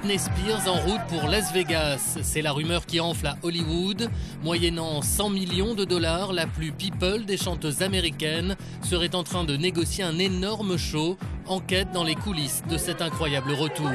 Britney Spears en route pour Las Vegas. C'est la rumeur qui enfle à Hollywood. Moyennant 100 millions de dollars, la plus people des chanteuses américaines serait en train de négocier un énorme show. Enquête dans les coulisses de cet incroyable retour.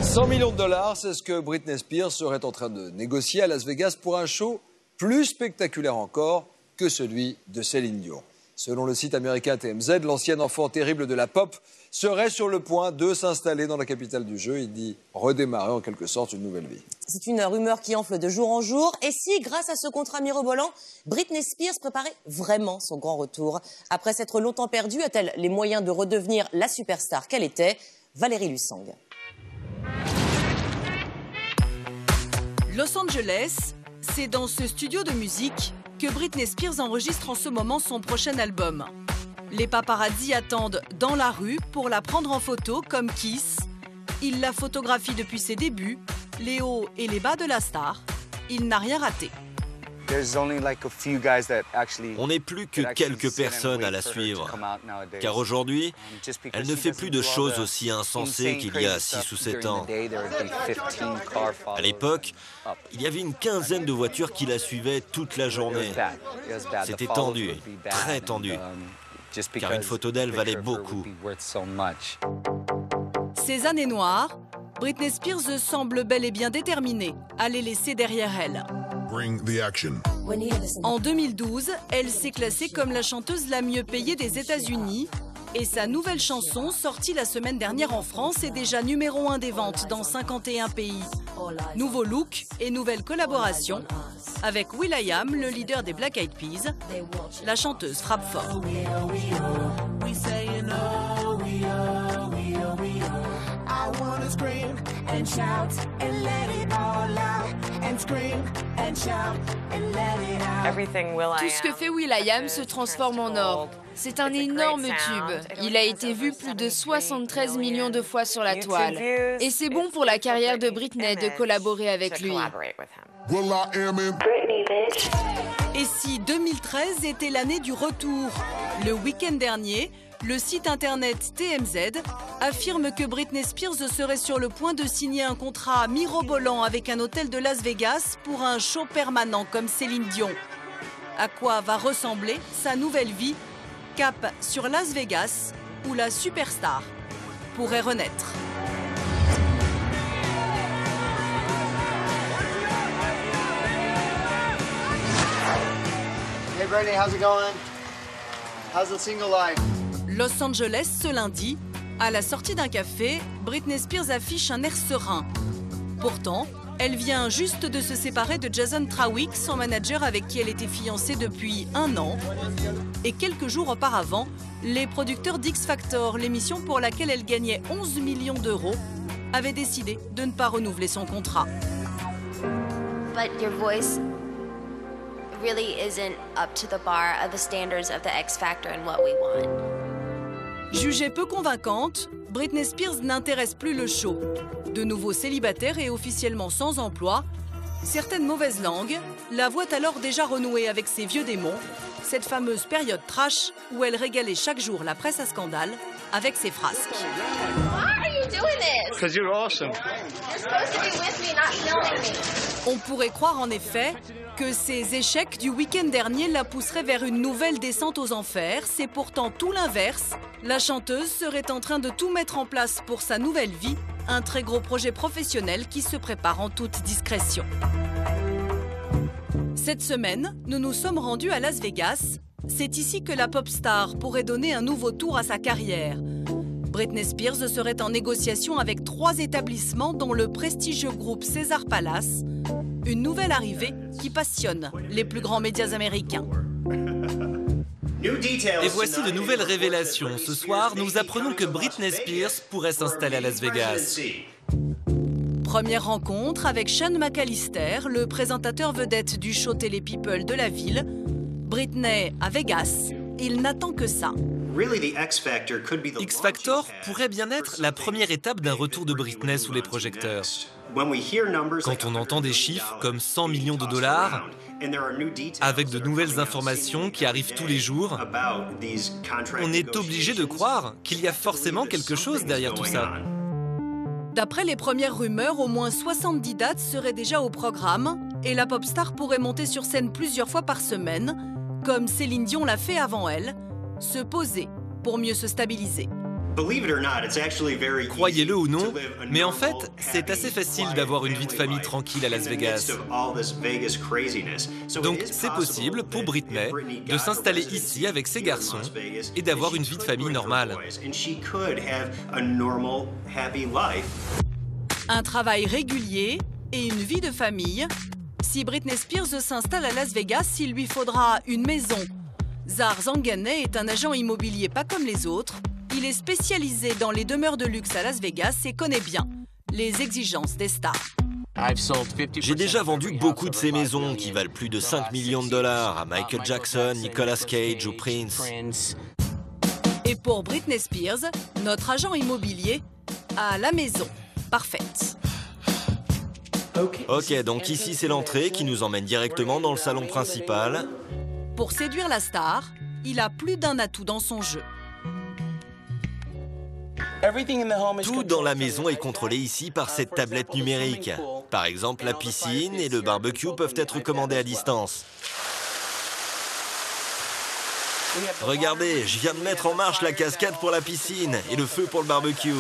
100 millions de dollars, c'est ce que Britney Spears serait en train de négocier à Las Vegas pour un show plus spectaculaire encore que celui de Céline Dion. Selon le site américain TMZ, l'ancienne enfant terrible de la pop serait sur le point de s'installer dans la capitale du jeu. Il dit redémarrer en quelque sorte une nouvelle vie. C'est une rumeur qui enfle de jour en jour. Et si, grâce à ce contrat mirobolant, Britney Spears préparait vraiment son grand retour? Après s'être longtemps perdue, a-t-elle les moyens de redevenir la superstar qu'elle était? Valérie Lussang. Los Angeles, c'est dans ce studio de musique que Britney Spears enregistre en ce moment son prochain album. Les paparazzi attendent dans la rue pour la prendre en photo comme Kiss. Ils la photographient depuis ses débuts, les hauts et les bas de la star. Il n'a rien raté. On n'est plus que quelques personnes à la suivre, car aujourd'hui, elle ne fait plus de choses aussi insensées qu'il y a 6 ou 7 ans. À l'époque, il y avait une quinzaine de voitures qui la suivaient toute la journée. C'était tendu, très tendu, car une photo d'elle valait beaucoup. Ces années noires, Britney Spears semble bel et bien déterminée à les laisser derrière elle. En 2012, elle s'est classée comme la chanteuse la mieux payée des États-Unis et sa nouvelle chanson, sortie la semaine dernière en France, est déjà numéro 1 des ventes dans 51 pays. Nouveau look et nouvelle collaboration avec will.i.am, le leader des Black Eyed Peas. La chanteuse frappe fort. Tout ce que fait will.i.am se transforme en or. C'est un énorme tube. Il a été vu plus de 73 millions de fois sur la toile. Et c'est bon pour la carrière de Britney de collaborer avec lui. Et si 2013 était l'année du retour? Le week-end dernier, le site internet TMZ affirme que Britney Spears serait sur le point de signer un contrat mirobolant avec un hôtel de Las Vegas pour un show permanent comme Céline Dion. À quoi va ressembler sa nouvelle vie? Cap sur Las Vegas, où la superstar pourrait renaître. Hey Brittany, how's it going? How's the single life? Los Angeles ce lundi, à la sortie d'un café, Britney Spears affiche un air serein. Pourtant, elle vient juste de se séparer de Jason Trawick, son manager avec qui elle était fiancée depuis 1 an. Et quelques jours auparavant, les producteurs d'X Factor, l'émission pour laquelle elle gagnait 11 millions d'euros, avaient décidé de ne pas renouveler son contrat. But your voice really isn't up to the bar of the standards of the X Factor and what we want. Jugée peu convaincante, Britney Spears n'intéresse plus le show. De nouveau célibataire et officiellement sans emploi, certaines mauvaises langues la voient alors déjà renouer avec ses vieux démons, cette fameuse période trash où elle régalait chaque jour la presse à scandale avec ses frasques. On pourrait croire en effet que ces échecs du week-end dernier la pousseraient vers une nouvelle descente aux enfers. C'est pourtant tout l'inverse. La chanteuse serait en train de tout mettre en place pour sa nouvelle vie, un très gros projet professionnel qui se prépare en toute discrétion. Cette semaine, nous nous sommes rendus à Las Vegas. C'est ici que la pop star pourrait donner un nouveau tour à sa carrière. Britney Spears serait en négociation avec 3 établissements dont le prestigieux groupe Caesars Palace. Une nouvelle arrivée qui passionne les plus grands médias américains. Et voici de nouvelles révélations. Ce soir, nous apprenons que Britney Spears pourrait s'installer à Las Vegas. Première rencontre avec Sean McAllister, le présentateur vedette du show Télé People de la ville. Britney à Vegas, il n'attend que ça. X Factor pourrait bien être la première étape d'un retour de Britney sous les projecteurs. Quand on entend des chiffres comme 100 millions de dollars, avec de nouvelles informations qui arrivent tous les jours, on est obligé de croire qu'il y a forcément quelque chose derrière tout ça. D'après les premières rumeurs, au moins 70 dates seraient déjà au programme et la pop star pourrait monter sur scène plusieurs fois par semaine, comme Céline Dion l'a fait avant elle, se poser pour mieux se stabiliser. Croyez-le ou non, mais en fait, c'est assez facile d'avoir une vie de famille tranquille à Las Vegas. Donc c'est possible pour Britney de s'installer ici avec ses garçons et d'avoir une vie de famille normale. Un travail régulier et une vie de famille. Si Britney Spears s'installe à Las Vegas, il lui faudra une maison. Zar Zanganeh est un agent immobilier pas comme les autres. Il est spécialisé dans les demeures de luxe à Las Vegas et connaît bien les exigences des stars. J'ai déjà vendu beaucoup de ces maisons qui valent plus de 5 millions de dollars à Michael Jackson, Nicolas Cage ou Prince. Et pour Britney Spears, notre agent immobilier a la maison parfaite. Ok, donc ici c'est l'entrée qui nous emmène directement dans le salon principal. Pour séduire la star, il a plus d'un atout dans son jeu. Tout dans la maison est contrôlé ici par cette tablette numérique. Par exemple, la piscine et le barbecue peuvent être commandés à distance. Regardez, je viens de mettre en marche la cascade pour la piscine et le feu pour le barbecue.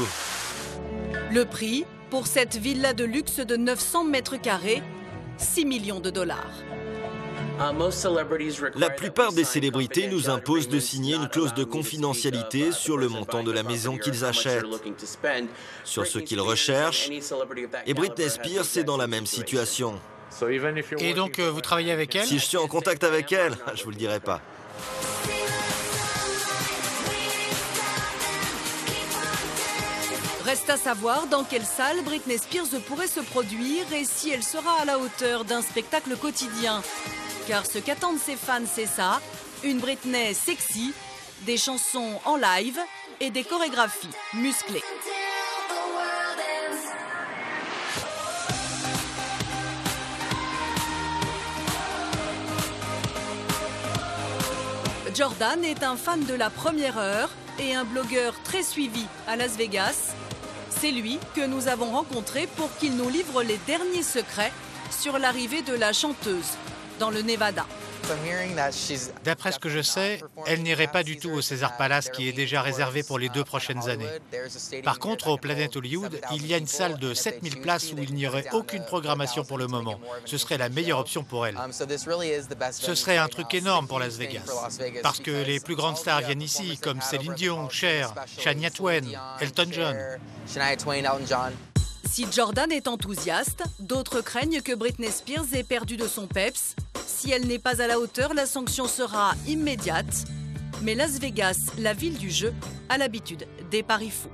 Le prix pour cette villa de luxe de 900 mètres carrés, 6 millions de dollars. La plupart des célébrités nous imposent de signer une clause de confidentialité sur le montant de la maison qu'ils achètent, sur ce qu'ils recherchent, et Britney Spears est dans la même situation. Et donc, vous travaillez avec elle? Si je suis en contact avec elle, je vous le dirai pas. Reste à savoir dans quelle salle Britney Spears pourrait se produire et si elle sera à la hauteur d'un spectacle quotidien. Car ce qu'attendent ses fans, c'est ça, une Britney sexy, des chansons en live et des chorégraphies musclées. Jordan est un fan de la première heure et un blogueur très suivi à Las Vegas. C'est lui que nous avons rencontré pour qu'il nous livre les derniers secrets sur l'arrivée de la chanteuse dans le Nevada. D'après ce que je sais, elle n'irait pas du tout au Caesars Palace qui est déjà réservé pour les 2 prochaines années. Par contre, au Planet Hollywood, il y a une salle de 7000 places où il n'y aurait aucune programmation pour le moment. Ce serait la meilleure option pour elle. Ce serait un truc énorme pour Las Vegas. Parce que les plus grandes stars viennent ici, comme Céline Dion, Cher, Shania Twain, Elton John. Si Jordan est enthousiaste, d'autres craignent que Britney Spears ait perdu de son peps. Si elle n'est pas à la hauteur, la sanction sera immédiate. Mais Las Vegas, la ville du jeu, a l'habitude des paris fous.